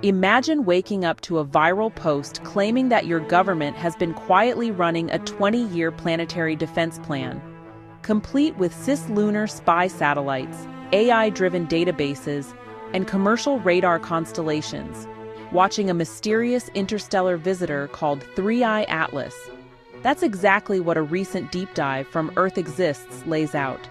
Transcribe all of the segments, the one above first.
Imagine waking up to a viral post claiming that your government has been quietly running a 20-year planetary defense plan, complete with cislunar spy satellites, AI-driven databases, and commercial radar constellations, watching a mysterious interstellar visitor called 3I-ATLAS. That's exactly what a recent deep dive from Earth Exists lays out.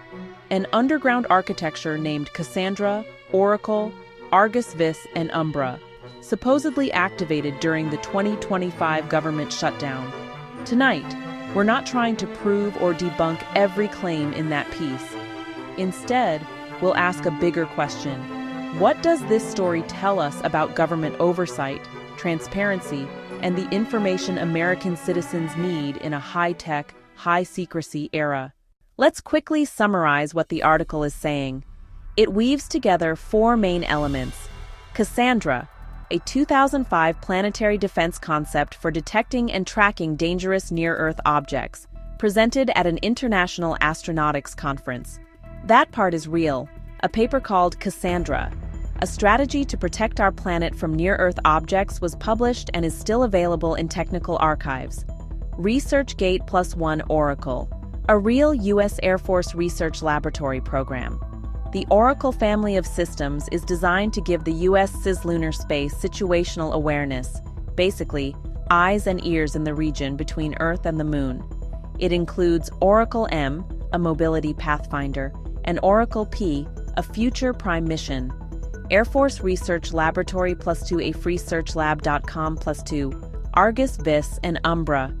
An underground architecture named Cassandra, Oracle, ARGUS-VIS, and UMBRA, supposedly activated during the 2025 government shutdown. Tonight, we're not trying to prove or debunk every claim in that piece. Instead, we'll ask a bigger question. What does this story tell us about government oversight, transparency, and the information American citizens need in a high-tech, high-secrecy era? Let's quickly summarize what the article is saying. It weaves together four main elements. Cassandra, a 2005 planetary defense concept for detecting and tracking dangerous near-Earth objects, presented at an international astronautics conference. That part is real. A paper called Cassandra, a strategy to protect our planet from near-Earth objects, was published and is still available in technical archives. ResearchGate +1 Oracle, a real U.S. Air Force research laboratory program. The Oracle family of systems is designed to give the U.S. cislunar space situational awareness, basically, eyes and ears in the region between Earth and the Moon. It includes Oracle M, a mobility pathfinder, and Oracle P, a future prime mission. Air Force Research Laboratory +2, a freesearchlab.com +2, ARGUS-VIS, and UMBRA.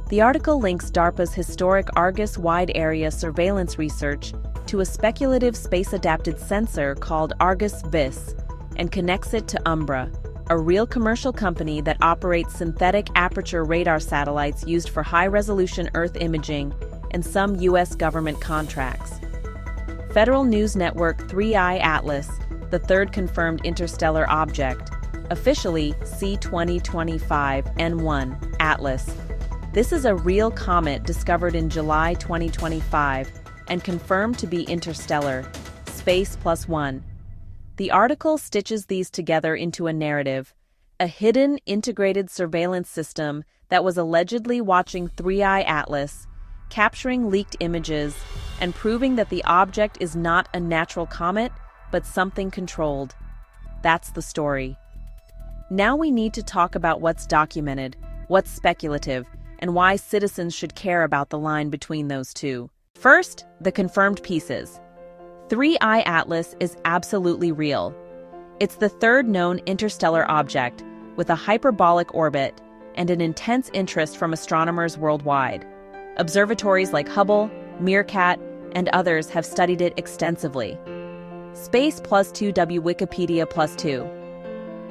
The article links DARPA's historic Argus Wide Area Surveillance research to a speculative space-adapted sensor called ARGUS-VIS and connects it to UMBRA, a real commercial company that operates synthetic aperture radar satellites used for high-resolution Earth imaging and some U.S. government contracts. Federal News Network 3I-ATLAS, the third confirmed interstellar object, officially C2025N1 ATLAS. This is a real comet discovered in July 2025 and confirmed to be interstellar, space +1. The article stitches these together into a narrative, a hidden integrated surveillance system that was allegedly watching 3I-ATLAS, capturing leaked images, and proving that the object is not a natural comet, but something controlled. That's the story. Now we need to talk about what's documented, what's speculative, and why citizens should care about the line between those two. First, the confirmed pieces. 3I-ATLAS is absolutely real. It's the third known interstellar object, with a hyperbolic orbit and an intense interest from astronomers worldwide. Observatories like Hubble, Meerkat, and others have studied it extensively. Space +2 W Wikipedia +2.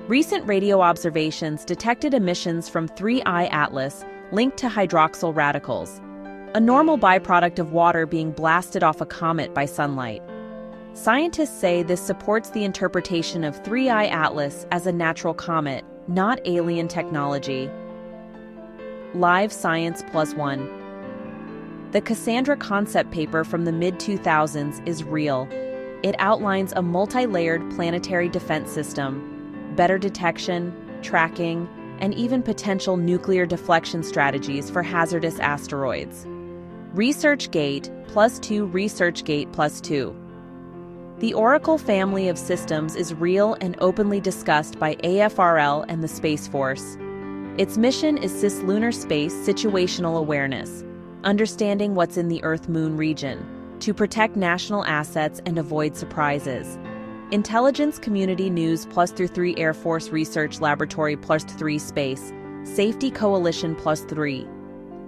Recent radio observations detected emissions from 3I-ATLAS linked to hydroxyl radicals, a normal byproduct of water being blasted off a comet by sunlight. Scientists say this supports the interpretation of 3I-ATLAS as a natural comet, not alien technology. Live Science +1. The Cassandra concept paper from the mid-2000s is real. It outlines a multi-layered planetary defense system, better detection, tracking, and even potential nuclear deflection strategies for hazardous asteroids. ResearchGate +2 ResearchGate +2. The Oracle family of systems is real and openly discussed by AFRL and the Space Force. Its mission is cislunar space situational awareness, understanding what's in the Earth-Moon region, to protect national assets and avoid surprises. Intelligence Community News +3 Air Force Research Laboratory +3 Space, Safety Coalition +3.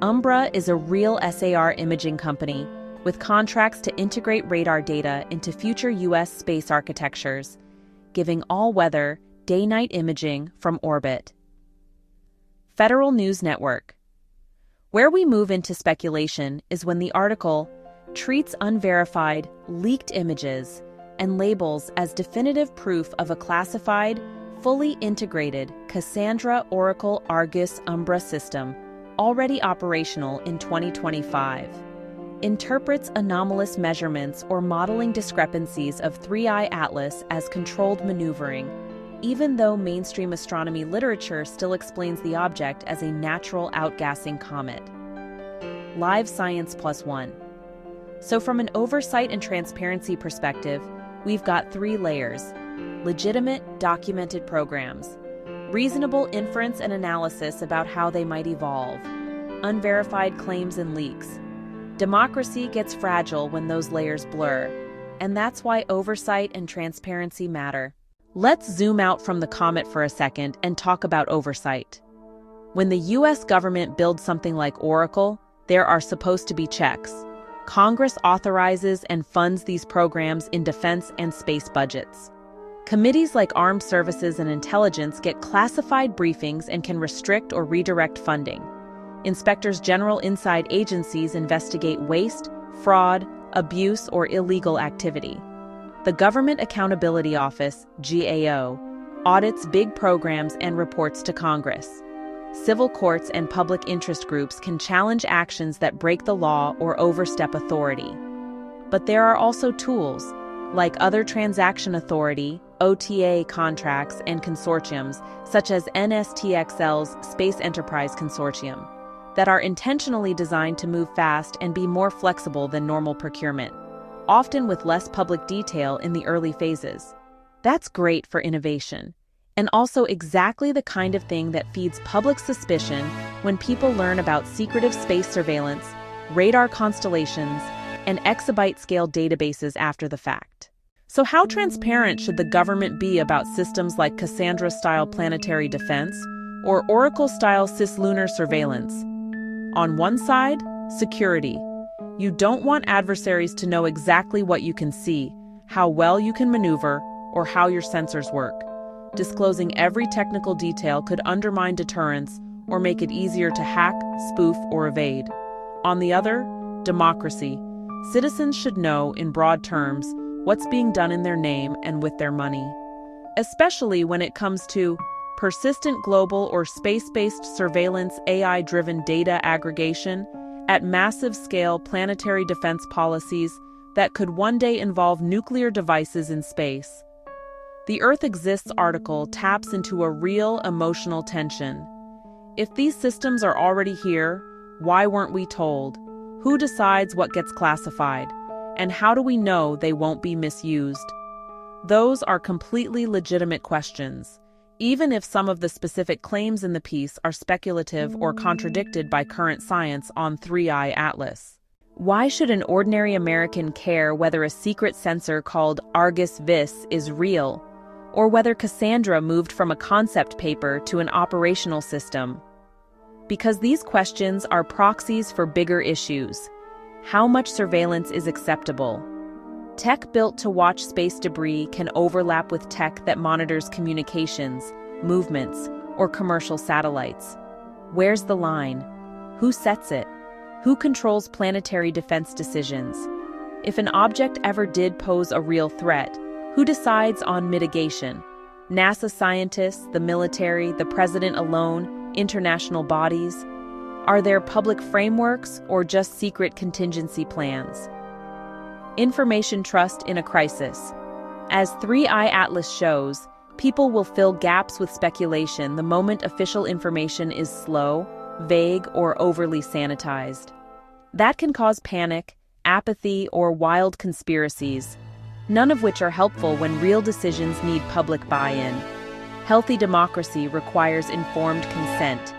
UMBRA is a real SAR imaging company with contracts to integrate radar data into future U.S. space architectures, giving all-weather, day-night imaging from orbit. Federal News Network. Where we move into speculation is when the article treats unverified, leaked images and labels as definitive proof of a classified, fully integrated Cassandra Oracle Argus UMBRA system already operational in 2025. Interprets anomalous measurements or modeling discrepancies of 3I-ATLAS as controlled maneuvering, even though mainstream astronomy literature still explains the object as a natural outgassing comet. Live Science Plus One. So from an oversight and transparency perspective, we've got three layers: legitimate, documented programs, reasonable inference and analysis about how they might evolve, unverified claims and leaks. Democracy gets fragile when those layers blur, and that's why oversight and transparency matter. Let's zoom out from the comet for a second and talk about oversight. When the US government builds something like Oracle, there are supposed to be checks. Congress authorizes and funds these programs in defense and space budgets. Committees like Armed Services and Intelligence get classified briefings and can restrict or redirect funding. Inspectors general inside agencies investigate waste, fraud, abuse, or illegal activity. The Government Accountability Office, GAO, audits big programs and reports to Congress. Civil courts and public interest groups can challenge actions that break the law or overstep authority. But there are also tools, like Other Transaction Authority, OTA contracts, and consortiums, such as NSTXL's Space Enterprise Consortium, that are intentionally designed to move fast and be more flexible than normal procurement, often with less public detail in the early phases. That's great for innovation, and also exactly the kind of thing that feeds public suspicion when people learn about secretive space surveillance, radar constellations, and exabyte-scale databases after the fact. So how transparent should the government be about systems like Cassandra-style planetary defense or Oracle-style cislunar surveillance? On one side, security. You don't want adversaries to know exactly what you can see, how well you can maneuver, or how your sensors work. Disclosing every technical detail could undermine deterrence or make it easier to hack, spoof, or evade. On the other, democracy. Citizens should know, in broad terms, what's being done in their name and with their money. Especially when it comes to persistent global or space-based surveillance, AI-driven data aggregation at massive scale, planetary defense policies that could one day involve nuclear devices in space. The Earth Exists article taps into a real emotional tension. If these systems are already here, why weren't we told? Who decides what gets classified? And how do we know they won't be misused? Those are completely legitimate questions, even if some of the specific claims in the piece are speculative or contradicted by current science on 3I-ATLAS. Why should an ordinary American care whether a secret sensor called ARGUS-VIS is real, or whether Cassandra moved from a concept paper to an operational system? Because these questions are proxies for bigger issues. How much surveillance is acceptable? Tech built to watch space debris can overlap with tech that monitors communications, movements, or commercial satellites. Where's the line? Who sets it? Who controls planetary defense decisions? If an object ever did pose a real threat, who decides on mitigation? NASA scientists, the military, the president alone, international bodies? Are there public frameworks or just secret contingency plans? Information trust in a crisis. As 3I-ATLAS shows, people will fill gaps with speculation the moment official information is slow, vague, or overly sanitized. That can cause panic, apathy, or wild conspiracies, none of which are helpful when real decisions need public buy-in. Healthy democracy requires informed consent.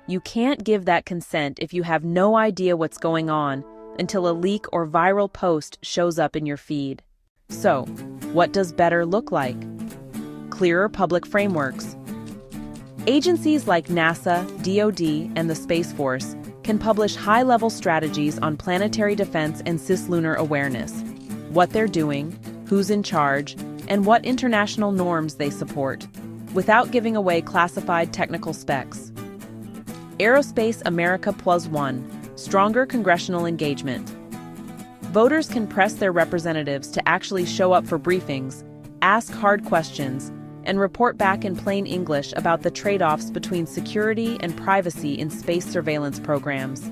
You can't give that consent if you have no idea what's going on until a leak or viral post shows up in your feed. So, what does better look like? Clearer public frameworks. Agencies like NASA, DoD, and the Space Force can publish high-level strategies on planetary defense and cislunar awareness, what they're doing, who's in charge, and what international norms they support, without giving away classified technical specs. Aerospace America Plus One, stronger congressional engagement. Voters can press their representatives to actually show up for briefings, ask hard questions, and report back in plain English about the trade-offs between security and privacy in space surveillance programs.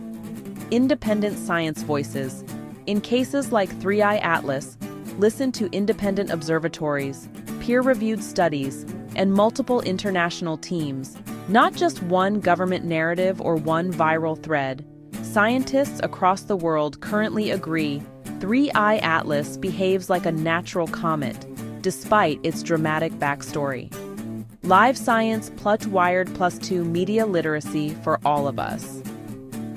Independent science voices. In cases like 3I-ATLAS, listen to independent observatories, peer-reviewed studies, and multiple international teams, not just one government narrative or one viral thread. Scientists across the world currently agree 3I-ATLAS behaves like a natural comet, despite its dramatic backstory. Live science plus wired +2 media literacy for all of us.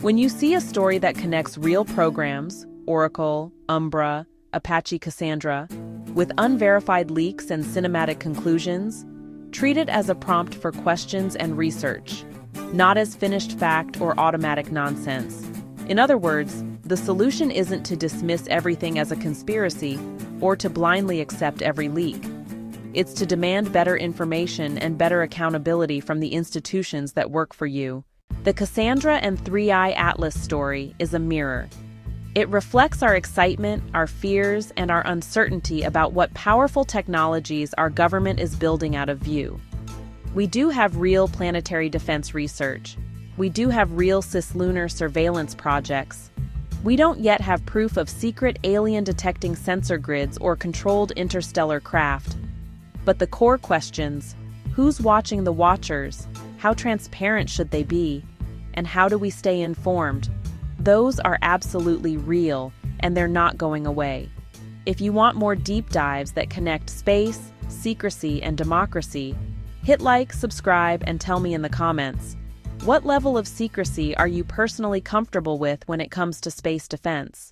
When you see a story that connects real programs, Oracle, UMBRA, Apache Cassandra, with unverified leaks and cinematic conclusions, treat it as a prompt for questions and research, not as finished fact or automatic nonsense. In other words, the solution isn't to dismiss everything as a conspiracy or to blindly accept every leak. It's to demand better information and better accountability from the institutions that work for you. The Cassandra and 3I-ATLAS story is a mirror. It reflects our excitement, our fears, and our uncertainty about what powerful technologies our government is building out of view. We do have real planetary defense research. We do have real cislunar surveillance projects. We don't yet have proof of secret alien-detecting sensor grids or controlled interstellar craft. But the core questions, who's watching the watchers, how transparent should they be, and how do we stay informed, those are absolutely real, and they're not going away. If you want more deep dives that connect space, secrecy, and democracy, hit like, subscribe, and tell me in the comments. What level of secrecy are you personally comfortable with when it comes to space defense?